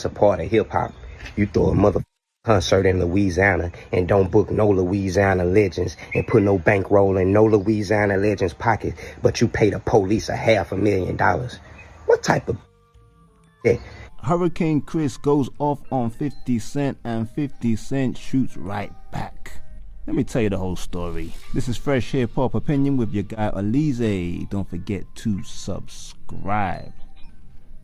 that's a part of hip hop. You throw a mother concert in Louisiana and don't book no Louisiana legends and put no bankroll in no Louisiana legends pocket, but you pay the police $500,000. What type of shit? Hurricane Chris goes off on 50 Cent and 50 Cent shoots right back. Let me tell you the whole story. This is Fresh Hip Hop Opinion with your guy Alize. Don't forget to subscribe.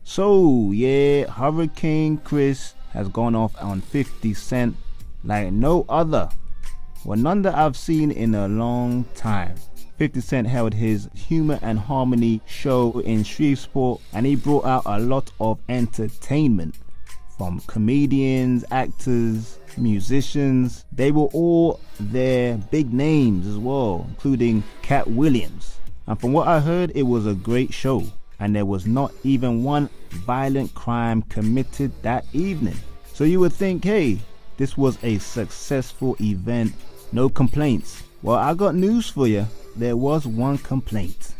So yeah, Hurricane Chris has gone off on 50 Cent like no other. Well, none that I've seen in a long time. 50 Cent held his Humor and Harmony show in Shreveport and he brought out a lot of entertainment from comedians, actors, musicians. They were all there, big names as well, including Cat Williams. And from what I heard, it was a great show and there was not even one violent crime committed that evening. So you would think, hey, this was a successful event, no complaints. Well, I got news for you. There was one complaint,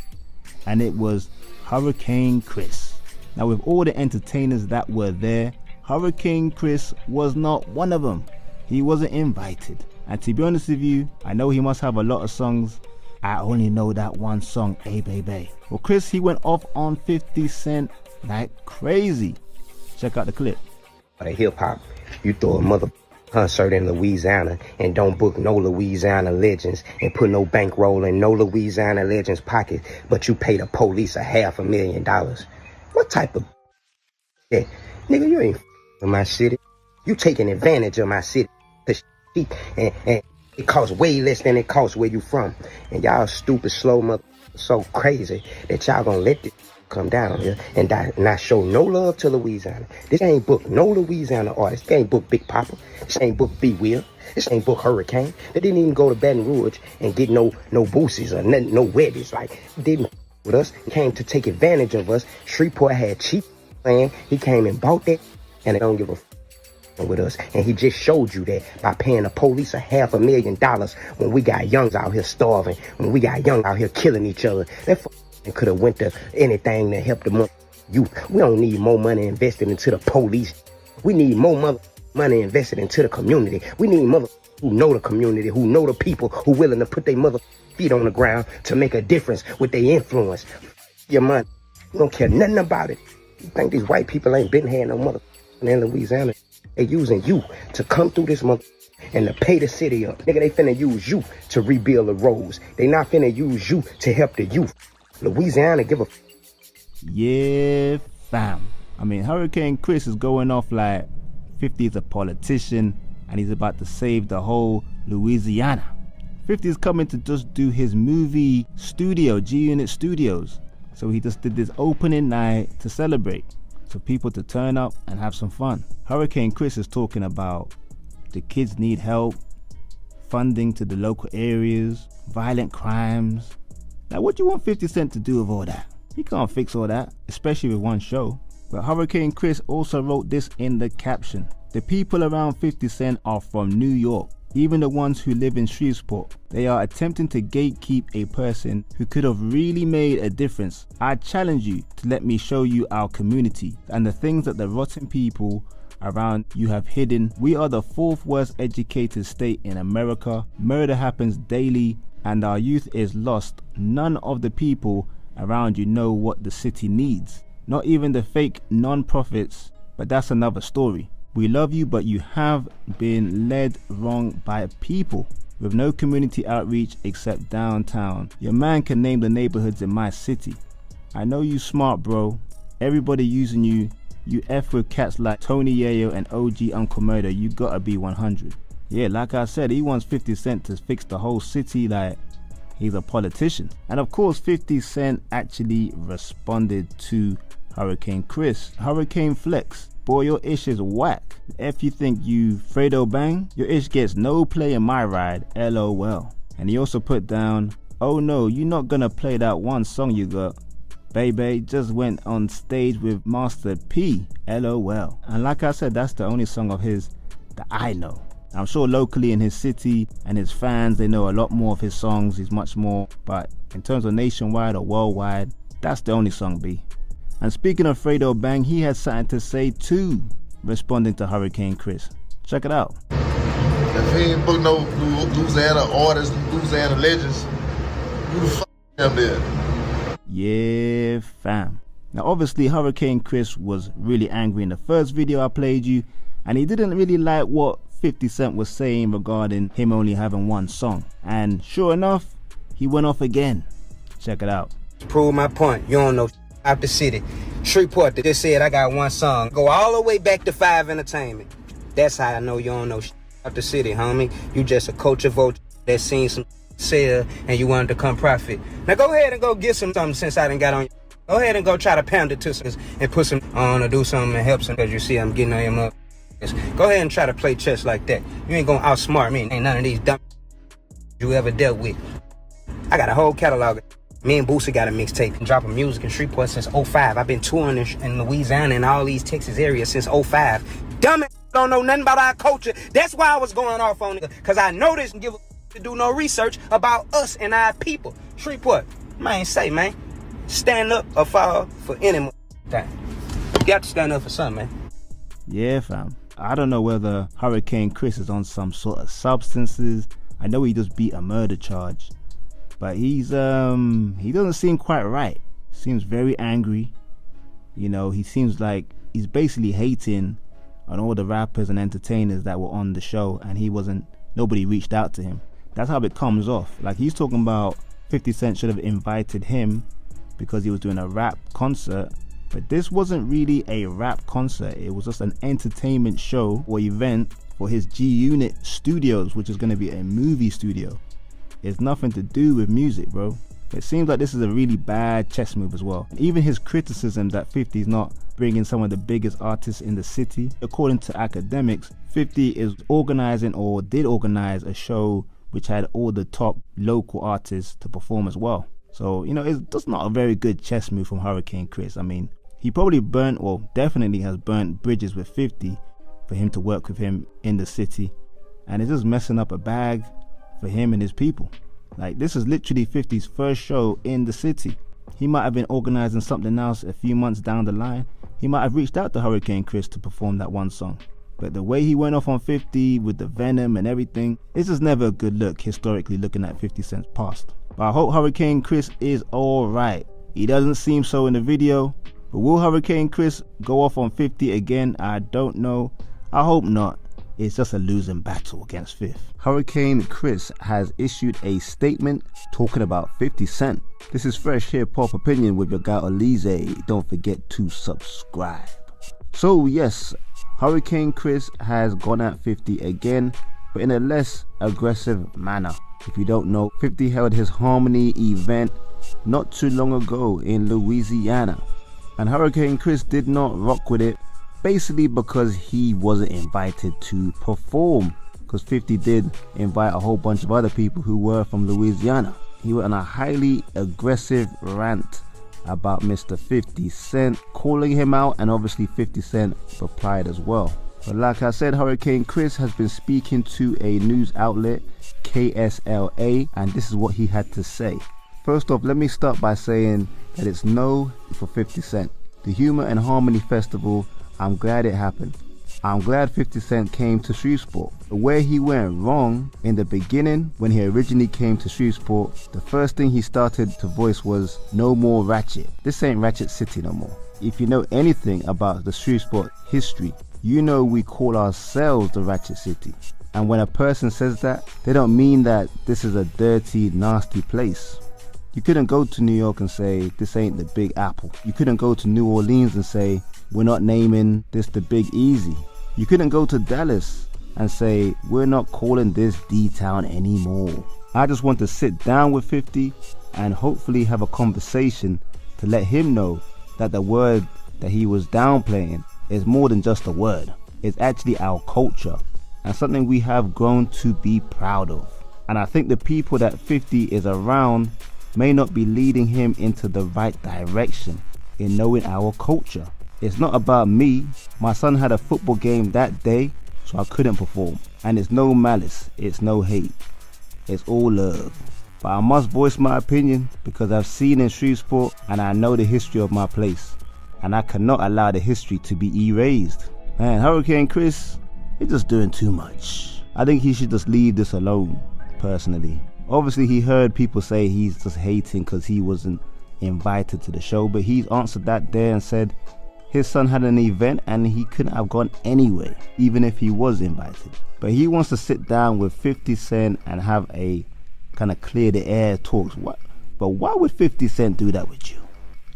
and it was Hurricane Chris. Now, with all the entertainers that were there, Hurricane Chris was not one of them. He wasn't invited. And to be honest with you, I know he must have a lot of songs. I only know that one song, Hey Baby. Well, Chris, he went off on 50 Cent like crazy. Check out the clip. Hip hop, you throw a mother concert in Louisiana and don't book no Louisiana legends and put no bankroll in no Louisiana legends pocket, but you pay the police $500,000. What type of shit? Nigga, you ain't in my city. You taking advantage of my city and it costs way less than it costs where you from. And y'all stupid, slow mother so crazy that y'all gonna let this come down here and not show no love to Louisiana. This ain't book no Louisiana artist. This ain't book Big Papa. This ain't book B Will. This ain't book Hurricane. They didn't even go to Baton Rouge and get no boosies or no webbies. Like, didn't with us. He came to take advantage of us. Shreveport had cheap land. He came and bought that and they don't give a with us. And he just showed you that by paying the police $500,000 when we got youngs out here starving, when we got young out here killing each other. That could have went to anything to help the youth. We don't need more money invested into the police. We need more money invested into the community. We need mother who know the community, who know the people, who willing to put their mother feet on the ground to make a difference with their influence. Your money. We don't care nothing about it. You think these white people ain't been here no mother in Louisiana? They using you to come through this mother and to pay the city up. Nigga, they finna use you to rebuild the roads. They not finna use you to help the youth. Louisiana give a yeah, fam. I mean, Hurricane Chris is going off like 50 is a politician and he's about to save the whole Louisiana. 50 is coming to just do his movie studio, G-Unit Studios. So he just did this opening night to celebrate, for people to turn up and have some fun. Hurricane Chris is talking about the kids need help, funding to the local areas, violent crimes. Now, what do you want 50 Cent to do with all that? He can't fix all that, especially with one show. But Hurricane Chris also wrote this in the caption. The people around 50 Cent are from New York, even the ones who live in Shreveport. They are attempting to gatekeep a person who could have really made a difference. I challenge you to let me show you our community and the things that the rotten people around you have hidden. We are the 4th worst educated state in America. Murder happens daily and our youth is lost. None of the people around you know what the city needs. Not even the fake non-profits, but that's another story. We love you, but you have been led wrong by people with no community outreach except downtown. Your man can name the neighborhoods in my city. I know you smart, bro. Everybody using you. You F with cats like Tony Yayo and OG Uncle Murder. You gotta be 100. Yeah, like I said, he wants 50 Cent to fix the whole city like he's a politician. And of course, 50 Cent actually responded to Hurricane Chris. Hurricane Flex. Boy, your ish is whack. If you think you Fredo Bang, your ish gets no play in my ride, LOL. And he also put down, oh no, you're not gonna play that one song you got. Baby just went on stage with Master P, LOL. And like I said, that's the only song of his that I know. I'm sure locally in his city and his fans, they know a lot more of his songs. He's much more, but in terms of nationwide or worldwide, that's the only song B. And speaking of Fredo Bang, he had something to say too. responding to Hurricane Chris. Check it out. If he ain't book no Louisiana artists, Louisiana legends, who the fuck am there? Yeah, fam. Now obviously Hurricane Chris was really angry in the first video I played you, and he didn't really like what 50 Cent was saying regarding him only having one song. And sure enough, he went off again. Check it out. Prove my point. You don't know out the city. Shreveport that just said I got one song. Go all the way back to 5 Entertainment. That's how I know you don't know out the city, homie. You just a culture vote that seen some sell and you wanted to come profit. Now go ahead and go get something since I done got on. Go ahead and go try to pound it to some and put some on or do something and help some, because you see I'm getting on your mother. Go ahead and try to play chess like that. You ain't gonna outsmart me. Ain't none of these dumb you ever dealt with. I got a whole catalog. Me and Boosie got a mixtape and dropping music in Shreveport since 05. I've been touring in Louisiana and all these Texas areas since 05. Dumb don't know nothing about our culture. That's why I was going off on it, because I know this and give a to do no research about us and our people. Shreveport, man, say, man, stand up or fall for any thing. You got to stand up for something, man. Yeah, fam. I don't know whether Hurricane Chris is on some sort of substances. I know he just beat a murder charge, but he doesn't seem quite right. Seems very angry. You know, he seems like he's basically hating on all the rappers and entertainers that were on the show, and nobody reached out to him. That's how it comes off. Like, he's talking about 50 Cent should have invited him because he was doing a rap concert, but this wasn't really a rap concert. It was just an entertainment show or event for his G-Unit Studios, which is going to be a movie studio. It's nothing to do with music, bro. It seems like this is a really bad chess move as well. Even his criticism that 50 is not bringing some of the biggest artists in the city. According to academics, 50 is organizing or did organize a show which had all the top local artists to perform as well. So, you know, it's just not a very good chess move from Hurricane Chris. I mean, he probably definitely has burnt bridges with 50 for him to work with him in the city. And it's just messing up a bag for him and his people. Like, this is literally 50's first show in the city. He might have been organizing something else a few months down the line. He might have reached out to Hurricane Chris to perform that one song. But the way he went off on 50 with the venom and everything, it's just never a good look historically looking at 50 Cent's past. But I hope Hurricane Chris is alright. He doesn't seem so in the video. But will Hurricane Chris go off on 50 again? I don't know. I hope not. It's just a losing battle against Fifth. Hurricane Chris has issued a statement talking about 50 Cent. This is Fresh Hip Hop Opinion with your guy Olize. Don't forget to subscribe. So yes, Hurricane Chris has gone at 50 again, but in a less aggressive manner. If you don't know, 50 held his Harmony event not too long ago in Louisiana, and Hurricane Chris did not rock with it, basically because he wasn't invited to perform, because 50 did invite a whole bunch of other people who were from Louisiana. He went on a highly aggressive rant about Mr. 50 Cent, calling him out, and obviously 50 Cent replied as well. But like I said, Hurricane Chris has been speaking to a news outlet, KSLA, and this is what he had to say. First off, let me start by saying that it's no for 50 Cent. The Humor and Harmony Festival, I'm glad it happened. I'm glad 50 Cent came to Shreveport. Where he went wrong in the beginning, when he originally came to Shreveport, the first thing he started to voice was no more Ratchet. This ain't Ratchet City no more. If you know anything about the Shreveport history, you know we call ourselves the Ratchet City. And when a person says that, they don't mean that this is a dirty, nasty place. You couldn't go to New York and say this ain't the Big Apple. You couldn't go to New Orleans and say we're not naming this the Big Easy. You couldn't go to Dallas and say we're not calling this D-Town anymore. I just want to sit down with 50 and hopefully have a conversation to let him know that the word that he was downplaying is more than just a word. It's actually our culture and something we have grown to be proud of. And I think the people that 50 is around may not be leading him into the right direction in knowing our culture. It's not about me. My son had a football game that day, so I couldn't perform. And it's no malice, it's no hate. It's all love. But I must voice my opinion because I've seen in Shreveport and I know the history of my place. And I cannot allow the history to be erased. Man, Hurricane Chris, he's just doing too much. I think he should just leave this alone, personally. Obviously, he heard people say he's just hating because he wasn't invited to the show, but he's answered that there and said his son had an event and he couldn't have gone anyway, even if he was invited. But he wants to sit down with 50 Cent and have a kind of clear the air talks. But why would 50 Cent do that with you?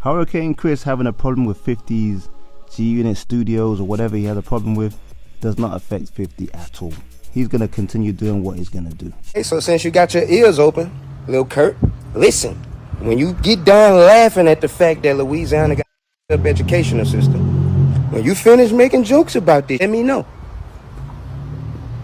Hurricane Chris having a problem with 50's G-Unit Studios or whatever he has a problem with does not affect 50 at all. He's going to continue doing what he's going to do. Hey, so since you got your ears open, Lil Kurt, listen. When you get done laughing at the fact that Louisiana got a up educational system, when you finish making jokes about this, let me know.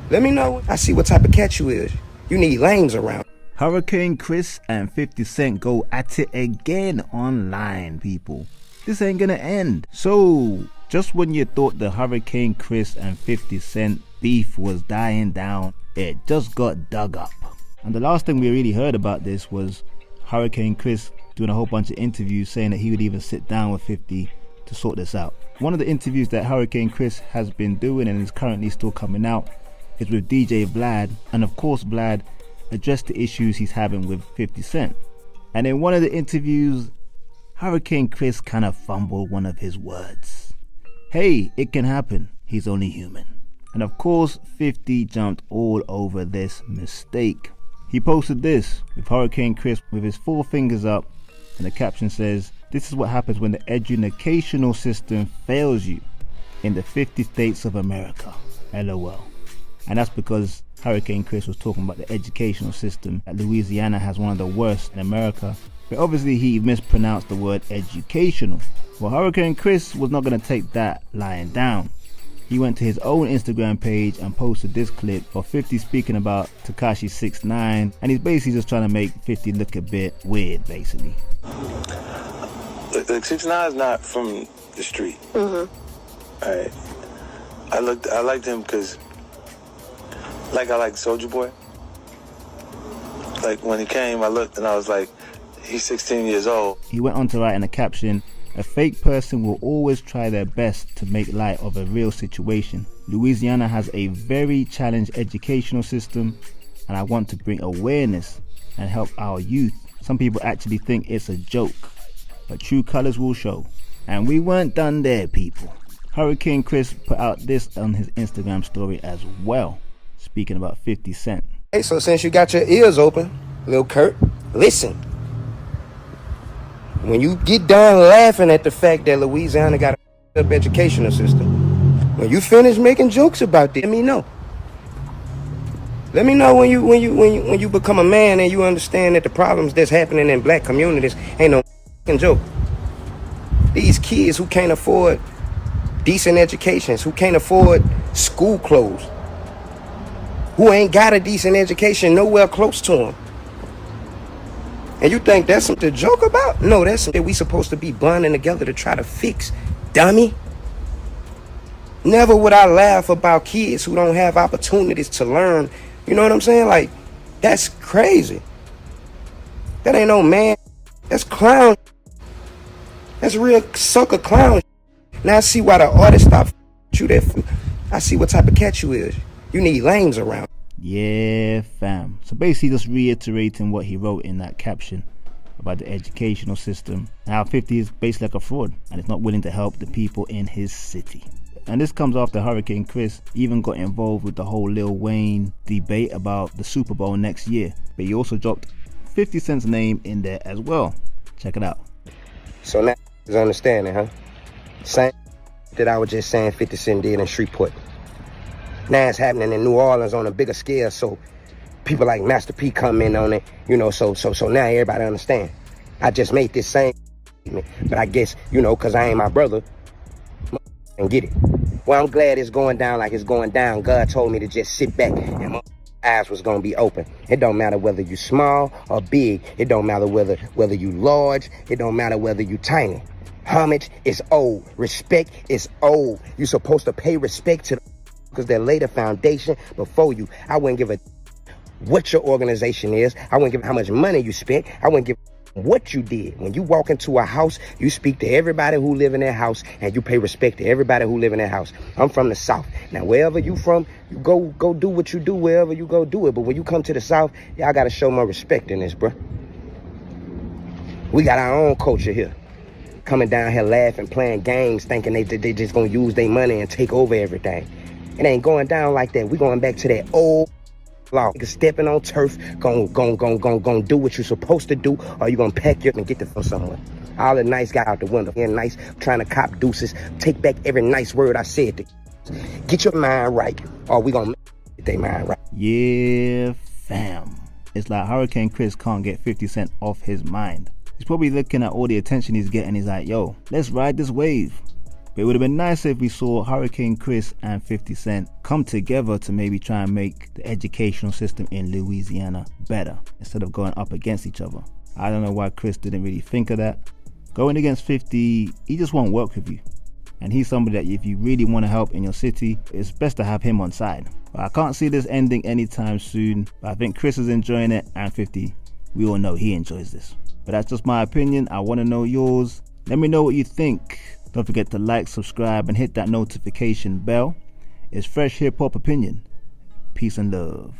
Let me know. I see what type of cat you is. You need lames around. Hurricane Chris and 50 Cent go at it again online, people. This ain't gonna end. So, just when you thought the Hurricane Chris and 50 Cent beef was dying down, it just got dug up. And the last thing we really heard about this was Hurricane Chris doing a whole bunch of interviews saying that he would even sit down with 50 to sort this out. One of the interviews that Hurricane Chris has been doing and is currently still coming out is with DJ Vlad, and of course Vlad addressed the issues he's having with 50 Cent. And in one of the interviews, Hurricane Chris kind of fumbled one of his words. Hey, it can happen, he's only human. And of course 50 jumped all over this mistake. He posted this with Hurricane Chris with his 4 fingers up, and the caption says, "This is what happens when the educational system fails you in the 50 states of America, LOL." And that's because Hurricane Chris was talking about the educational system, that Louisiana has one of the worst in America. But obviously he mispronounced the word educational. Well, Hurricane Chris was not going to take that lying down. He went to his own Instagram page and posted this clip of 50 speaking about Tekashi 6ix9ine, and he's basically just trying to make 50 look a bit weird, basically. Like 6ix9ine is not from the street. Alright. I liked him because, like, I like Soulja Boy. Like, when he came, I looked and I was like, he's 16 years old. He went on to write in a caption, "A fake person will always try their best to make light of a real situation. Louisiana has a very challenged educational system, and I want to bring awareness and help our youth. Some people actually think it's a joke, but true colors will show." And we weren't done there, people. Hurricane Chris put out this on his Instagram story as well, speaking about 50 Cent. Hey, so since you got your ears open, Lil Kurt, listen. When you get done laughing at the fact that Louisiana got a up educational system, when you finish making jokes about this, let me know. Let me know when you become a man and you understand that the problems that's happening in black communities ain't no fucking joke. These kids who can't afford decent educations, who can't afford school clothes, who ain't got a decent education nowhere close to them. And you think that's something to joke about? No, that's something we supposed to be bonding together to try to fix, dummy. Never would I laugh about kids who don't have opportunities to learn. You know what I'm saying? Like, that's crazy. That ain't no man. That's clown. That's real sucker clown. Now I see why the artist stopped you there. I see what type of cat you is. You need lames around. Yeah, fam. So basically just reiterating what he wrote in that caption about the educational system, and how 50 is basically like a fraud and is not willing to help the people in his city. And this comes after Hurricane Chris even got involved with the whole Lil Wayne debate about the Super Bowl next year. But he also dropped 50 Cent's name in there as well. Check it out. So now is understanding, huh? Same that I was just saying 50 Cent did in Shreveport. Now it's happening in New Orleans on a bigger scale, so people like Master P come in on it, you know, so now everybody understand. I just made this same statement, but I guess, you know, because I ain't my brother, and get it. Well, I'm glad it's going down like it's going down. God told me to just sit back and my eyes was going to be open. It don't matter whether you small or big. It don't matter whether you large. It don't matter whether you tiny. Homage is old. Respect is old. You're supposed to pay respect to the because they laid a foundation before you. I wouldn't give a what your organization is. I wouldn't give how much money you spent. I wouldn't give what you did. When you walk into a house, you speak to everybody who live in that house, and you pay respect to everybody who live in that house. I'm from the South. Now, wherever you from, you go do what you do wherever you go do it. But when you come to the South, y'all got to show more respect in this, bruh. We got our own culture here. Coming down here laughing, playing games, thinking they just going to use their money and take over everything. It ain't going down like that. We going back to that old law. Nigga stepping on turf, gon' do what you're supposed to do, or you gonna pack your and get the from somewhere. All the nice guy out the window, and nice, trying to cop deuces. Take back every nice word I said to get your mind right, or we gonna get their mind right. Yeah, fam. It's like Hurricane Chris can't get 50 Cent off his mind. He's probably looking at all the attention he's getting. He's like, yo, let's ride this wave. But it would have been nicer if we saw Hurricane Chris and 50 Cent come together to maybe try and make the educational system in Louisiana better instead of going up against each other. I don't know why Chris didn't really think of that. Going against 50, he just won't work with you. And he's somebody that if you really want to help in your city, it's best to have him on side. But I can't see this ending anytime soon. But I think Chris is enjoying it, and 50, we all know he enjoys this. But that's just my opinion. I want to know yours. Let me know what you think. Don't forget to like, subscribe, and hit that notification bell. It's Fresh Hip Hop Opinion. Peace and love.